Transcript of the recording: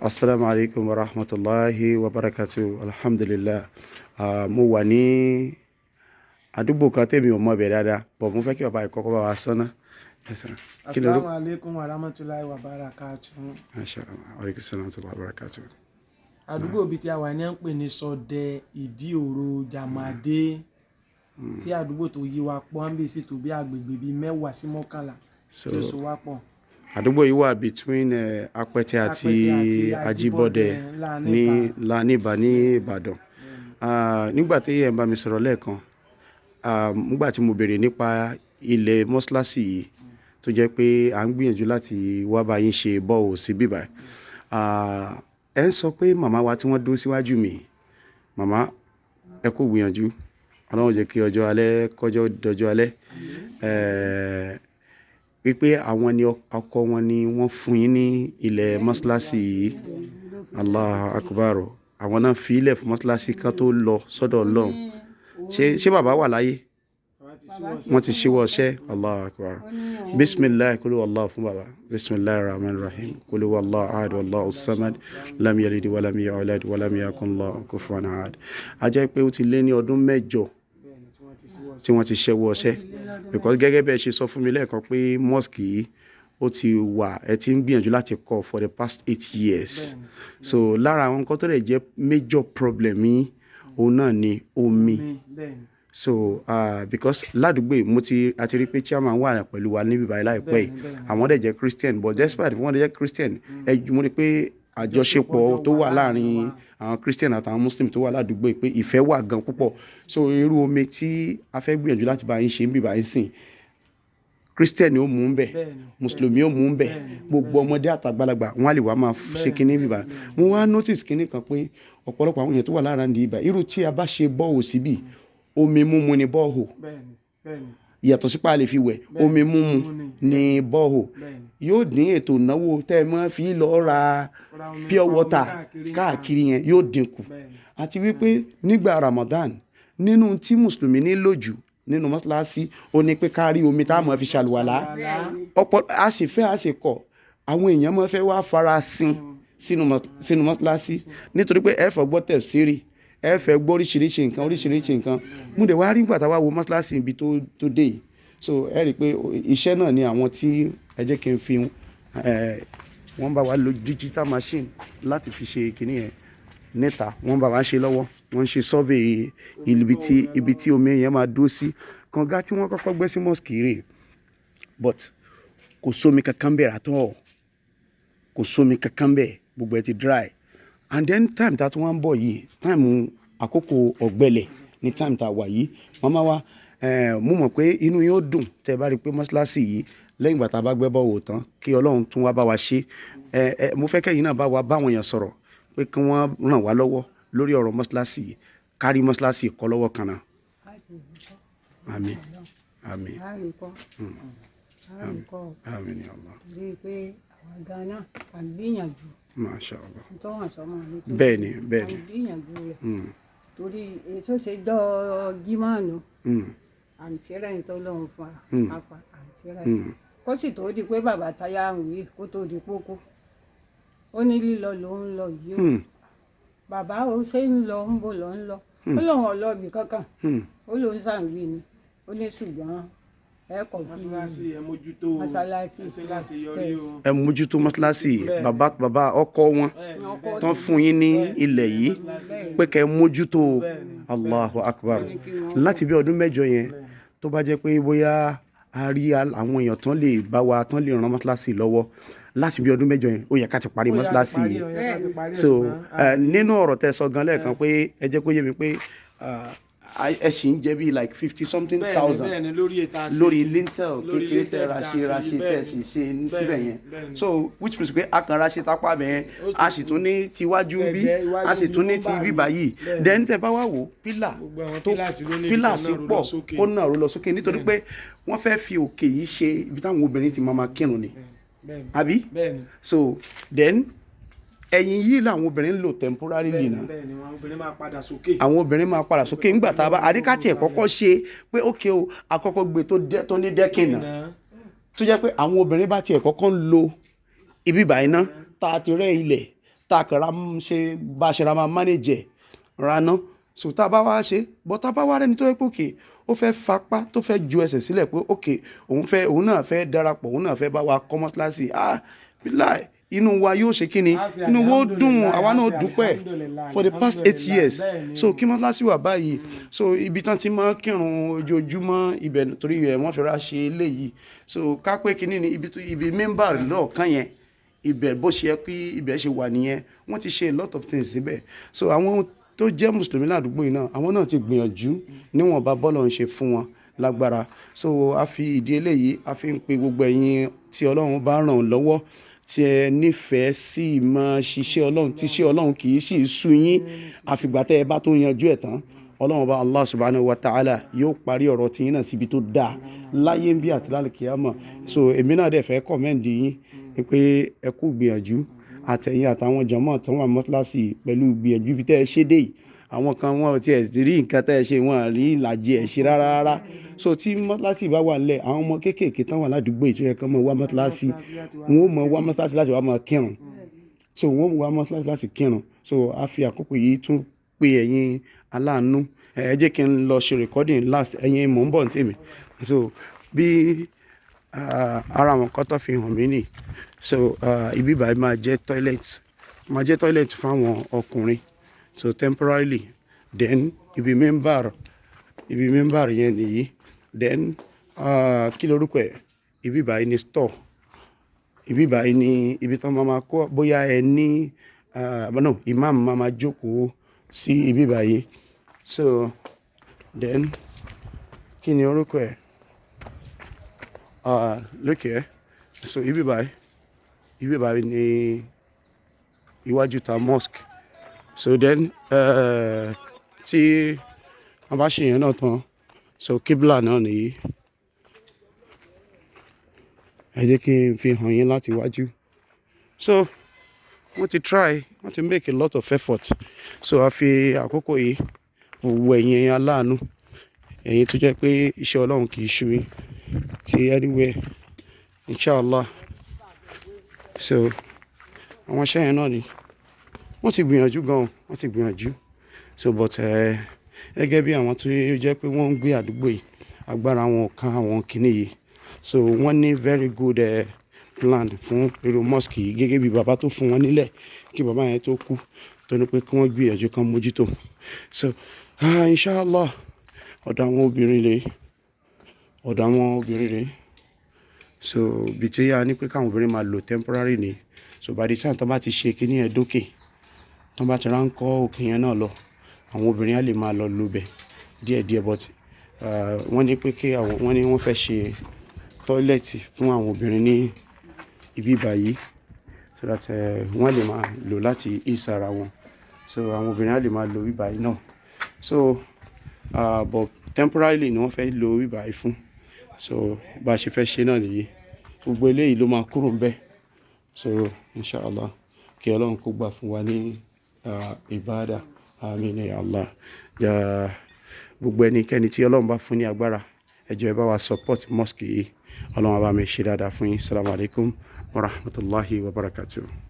Assalamu alaikum wa rahmatullahi wa barakatuh. Alhamdulillah. Mo wà ní àdúgbò kan tèmi ò mọ̀ bẹ̀ dáadáa, but mo fẹ́ kí bàbá ìkọ́kọ́ bá wa sọ́nà. Assalamu alaikum wa rahmatullahi wa barakatuh. Wa alaikum salam wa barakatuh. Àdúgbò bí tí a wà ní ń pè ní Sọdẹ Ìdí-òro Jàmàdé, tí àdúgbò tó yí wa pọ̀ ń bí sí tó bí agbègbè bí 10 sí 11 tó so wá pọ̀. Àdúgbò yìí wà between Apẹtẹ àti Ajibode ní Laniba ní Ìbàdàn. Nígbà tí ẹ ń bá mi sọ̀rọ̀ lẹ́ẹ̀kan, nígbà tí mo béèrè nípa ilẹ̀ mọ́sálásí yìí tó jẹ́ pé à ń gbìyànjú láti wá bá yín ṣe bọ́ọ̀ sí bíbá, ẹ ń sọ pé màmá wa tí wọ́n dúró síwájú mi, màmá ẹ kú gbìyànjú, Ọlọ́run jẹ́ kí ọjọ́ alẹ́ kọjọ́ dọjọ́ alẹ́, wípé àwọn ni ọkọ wọn ni wọ́n fún yín ní ilẹ̀ mọ́sálásí yìí. Allahu Akbar. Àwọn náà fi ilẹ̀ fún mọ́sálásí kan tó lọ sọ́dọ̀ Ọlọ́run. Ṣé bàbá wà láyé? Wọ́n ti ṣíwọ́ ọṣẹ́. Allahu Akbar. Bismillah kulu wallahu fún bàbá. Bismillahir Rahmanir Rahim. Kulu wallahu ahad wallahu samad. Lam yalid wa lam yulad wa lam yakun lahu kufuwan ahad. A jẹ́ pé ó ti lé ní ọdún 8 tí wọ́n ti ṣẹ́wọ́ ọṣẹ́, because gẹ́gẹ́ bẹ́ẹ̀ ṣe sọ fún mi lẹ́ẹ̀kan pé mosque yìí ó ti wà, ẹ ti ń gbìyànjú láti kọ́ for the past 8 years. So lára àwọn nǹkan tó lè jẹ́ major problem yìí òun náà ni omi. So because ládùúgbò a ti rí pé chairman wà pẹ̀lú wa níbi báyìí láìpẹ́ yìí, àwọn dẹ̀ jẹ́ Christian, but despite wọ́n dẹ̀ jẹ́ Christian, mo rí pé àjọṣepọ̀ tó wà láàrin àwọn Christian àtàwọn Muslim tó wà ládùúgbò pé ìfẹ́ wà gan púpọ̀. So irú omi tí a fẹ́ gbìyànjú láti bá yín ṣe ń bì báyìí sìn, Christian ni ó mú un bẹ̀, Mùsùlùmí ó mú un bẹ̀, gbogbo ọmọdé àtàgbàlagbà wọn á lè wá máa ṣe kinní bì báyìí. Mo wá notice kinní kan pé ọ̀pọ̀lọpọ̀ àwọn èèyàn tó wà lára ní ibà, irú tí a bá ṣe bọ́ọ̀ síbì, omi mímu ni bọ́ọ̀, yàtọ̀ sípà lè fi wẹ̀, omi mímu ni bọ́ọ̀. Yóò dín ètò ìnáwó tẹ́ ẹ máa fi lọ ra pure water káàkiri yẹn yóò dínkù. Àti wípé nígbà Ramadan, nínú tí Mùsùlùmí nílò jù nínú mọ́sálásí ó ní pé ká rí omi tá a máa fi ṣàlùwàlá. Ọ̀pọ̀ a sì fẹ́ a sì kọ̀, àwọn èèyàn máa fẹ́ wá farasin sínú mọ́sálásí nítorí pé ẹ fẹ́ gbọ́ tafsiri, ẹ fẹ́ gbọ́ oríṣiríṣi nǹkan. Mo dẹ̀ wá rí nígbà tá a wá wo mọ́sálásí ibi tó dé yìí. So ẹ rí i pé iṣẹ́ náà ni àwọn tí ẹ jẹ́ kí n fi wọ́n bá wa lo digital machine láti fi ṣe kinní yẹn níta, wọ́n bá wa ṣe lọ́wọ́, wọ́n ṣe survey ibi tí omi yẹn máa dúró sí. Kànga tí wọ́n kọ́kọ́ gbé sí mosque rẹ̀, but kò sómi kankan bẹ́ẹ̀ àtọ́, kò sómi kankan bẹ́ẹ̀, gbogbo ẹ ti dry. And then time tá a tún wá ń bọ̀ yìí, time àkókò ọ̀gbẹlẹ̀ ní time tá a wà yìí, màmá wa mo mọ̀ pé inú yóò dùn tẹ́ bá rí pé mọ́sálásí yìí lẹ́yìn ìgbà tá a bá gbẹ́ bọ́wọ́ tán kí Ọlọ́run tún wá bá wa ṣe. Mo fẹ́ kẹ́yìn náà bá wa báwọn èèyàn sọ̀rọ̀ pé kí wọ́n ràn wá lọ́wọ́ lórí ọ̀rọ̀ mọ́sálásí yìí, kárí mọ́sálásí kọ́ lọ́wọ́ kan náà. Àmín. Àmín. Àmín ya Allah. Rí i pé àwọn Ghana kà ń gbìyànjú. Masha Allah. Tó hàn sọ́mọ́ ní tó. Bẹ́ẹ̀ni. Kà ń gbìyànjú rẹ̀. Torí ètò ṣe dọ́ gímánù. Àǹtí rẹ̀ ń tó lóun fún apá àǹtí rẹ̀. Kó sì tó di pé bàbá táyà ń wí kó tó di pókó. Ó ní lílọ ló ń lọ yìí o. Bàbá ó ṣe ń lọ ń bò lọ ń lọ. Ó lóun ọlọ́ọ̀bì kankan. Ó lóun sàǹwì ni. Ó ní ṣùgbọ́n ẹ kọ̀ fún mọ́sálásí ẹ mójútó ẹ mójútó mọ́sálásí. Bàbá ọkọ wọn tán fún yín ní ilẹ̀ yìí pé kẹ́ mójútó. Allahu Akbar. Láti bí ọdún 8 yẹn, tó bá jẹ́ pé bóyá a rí àwọn èèyàn tán lè bá wa tán lè ràn mọ́sálásí lọ́wọ́, láti bí ọdún 8 yẹn ó yẹ ká ti parí mọ́sálásí yìí. So nínú ọ̀rọ̀ tẹ́ sọ gan lẹ́ẹ̀kan pé ẹ jẹ́ kó yé mi pé ẹ sì ń jẹ́ bí like 50-something thousand lórí lintel kékeré tẹ́ raṣe tẹ́ sì ṣe síbẹ̀ yẹn. So which means pé a kàn raṣe tápá bẹ́ẹ̀, a sì tún ní tiwájú bí, a sì tún ní ti bíbá yìí. Then tẹ́ bá wá wò pílàsì pọ̀ kó náà ró lọ sókè nítorí pé wọ́n fẹ́ fi òkè yìí ṣe ibi táwọn obìnrin ti máa kírun ni, àbí? So then ẹ̀yìn yìí làwọn obìnrin ń lò temporarily náà. Àwọn obìnrin máa padà sókè. Àwọn obìnrin máa padà sókè nígbà tá a bá àríkàtì ẹ̀ kọ́kọ́ ṣe pé ókè o, àkọ́kọ́ gbé tó ní dẹ́kìn náà, tó jẹ́ pé àwọn obìnrin bá tiẹ̀ kọ́kọ́ ń lo ibi báyìí náà tá a ti rẹ́ ilẹ̀ tá a kàrà ṣe bá a ṣe ra máa manage raná so tá a bá wá ṣe bọ́ tá a bá wá rẹ́ni tó yẹ pé òkè ó fẹ́ fapá tó fẹ́ ju ẹsẹ̀ sílẹ̀ pé òkè òun náà fẹ́ darapọ̀ òun náà fẹ́ bá wa kọ́ mọ́sálásí bíláì inú wa yóò ṣe kí ni inú wa ó dùn àwa náà dúpẹ́ for the past 8 years so kí mọ́sálásí wà báyìí so ibi tán ti máa kírun ojoojúmọ́ ibẹ̀ torí wọ́n fi ra ṣe eléyìí so ká pé kínní ni ibi mẹ́mbà náà kàn yẹn ibẹ̀ bó ṣe yẹ kí ibẹ̀ ṣe wà nìyẹn wọ́n ti ṣe a lot of things síbẹ̀ so àwọn tó jẹ́ mùsùlùmí ládùúgbò yìí náà àwọn náà ti gbìyànjú níwọ̀nba bọ́lọ̀ ń ṣe fún wọn lágbára so a fi ìdí eléyìí a fi ń pe gbogbo ẹ̀yin tí Ọlọ́run bá ràn lọ́wọ́ tí ẹ nífẹ̀ẹ́ sí máa ṣiṣẹ́ Ọlọ́run tí ṣe Ọlọ́run kì í sì sú yín àfìgbà tẹ́ ẹ bá tó yanjú ẹ̀ tán Ọlọ́run bá Allah subhanahu wa ta'ala yóò parí ọ̀rọ̀ tí yín náà síbi tó dáa láyé ń bí àti lálùkìyámà so èmi náà dẹ̀ fẹ́ kọ́mẹ́ǹdì yín pé ẹ kú gbìyànjú àtẹ̀yìn àtàwọn jàmáà tó wà mọ́sálásí pẹ̀lú gbìyànjú bí tẹ́ ẹ ṣe dé yìí àwọn kan wọn ti ẹ̀ rí nǹkan tẹ́ ẹ ṣe wọn rí ìlàjì ẹ̀ ṣe rárá so tí mọ́sálásí bá wà nílẹ̀ àwọn ọmọ kéékèèké tán wà ládùúgbò yìí tó yẹ kán mọ̀ wá mọ́sálásí wọn ò mọ̀ wá mọ́sálásí láti wá máa kírun so wọn ò mọ̀ wá mọ́sálásí láti kírun so a fi àkókò yìí tún pe ẹ̀yin aláàánú ẹ jẹ́ kí n lọ ṣe recording last ẹ̀yin mò ń bọ̀ ní tèmi so bí ara àwọn kan tó fi hàn mí nì so ibi báyìí máa jẹ́ toilet fáwọn ọkùnrin so temporarily then ibi member yẹn nìyí then kí lorúkọ ẹ̀ ibi báyìí ni store ibi báyìí ni ibi tán máa kó bóyá ẹ ní no imam máa jókòó sí ibi báyìí so then kí ni orúkọ ẹ̀ look here so ibi báyìí ni iwájú ta mosque so then tí wọ́n bá ṣe yẹn náà tán so kíbla náà nìyí ẹ jẹ́ kí n fi hàn yín láti wájú so wọ́n ti make a lot of effort so a fi àkókò yìí gbogbo ẹ̀yin aláàánú ẹ̀yin tó jẹ́ pé iṣẹ́ Ọlọ́run kì í ṣú yín ti anywhere inshallah so àwọn iṣẹ́ yẹn náà ni wọ́n ti gbìyànjú gan wọ́n ti gbìyànjú so but gẹ́gẹ́ bí àwọn tó jẹ́ pé wọ́n ń gbé àdúgbò yìí agbára wọn kan àwọn kìíní yìí so wọ́n ní very good plan fún irú mosque yìí gẹ́gẹ́ bí bàbá tó fún wọn nílẹ̀ kí bàbá yẹn tó kú tó ní pé kí wọ́n gbìyànjú kan mójútó so inshallah ọ̀dọ̀ àwọn obìnrin rèé so bí tí a ní pé káwọn obìnrin máa lò temporary ni so by the time tó bá ti ṣe kíní ẹ̀ dókè tó bá ti ráńkọ́ òkè yẹn náà lọ àwọn obìnrin á lè máa lọ lò bẹ̀ díẹ̀díẹ̀ but wọ́n ní pé wọ́n fẹ́ ṣe tọ́ílẹ̀tì fún àwọn obìnrin ní ibi báyìí so that wọ́n lè máa lò láti ìsara wọn so àwọn obìnrin á lè máa lò ibi báyìí náà so but temporarily ni wọ́n fẹ́ lò ibi báyìí fún so bá a ṣe fẹ́ ṣe náà nìyí gbogbo eléyìí ló máa kúrò ń bẹ̀ so inshallah kí Ọlọ́run kó gbà fún wa ní ìbádà àmín ya Allah gbogbo ẹnikẹ́ni tí Ọlọ́run bá fún ní agbára ẹ jọ̀ọ́ ẹ bá wa support mosque yìí Ọlọ́run bá mi ṣe dáadáa fún yín. Assalamu alaikum wa rahmatullahi wa barakatuh.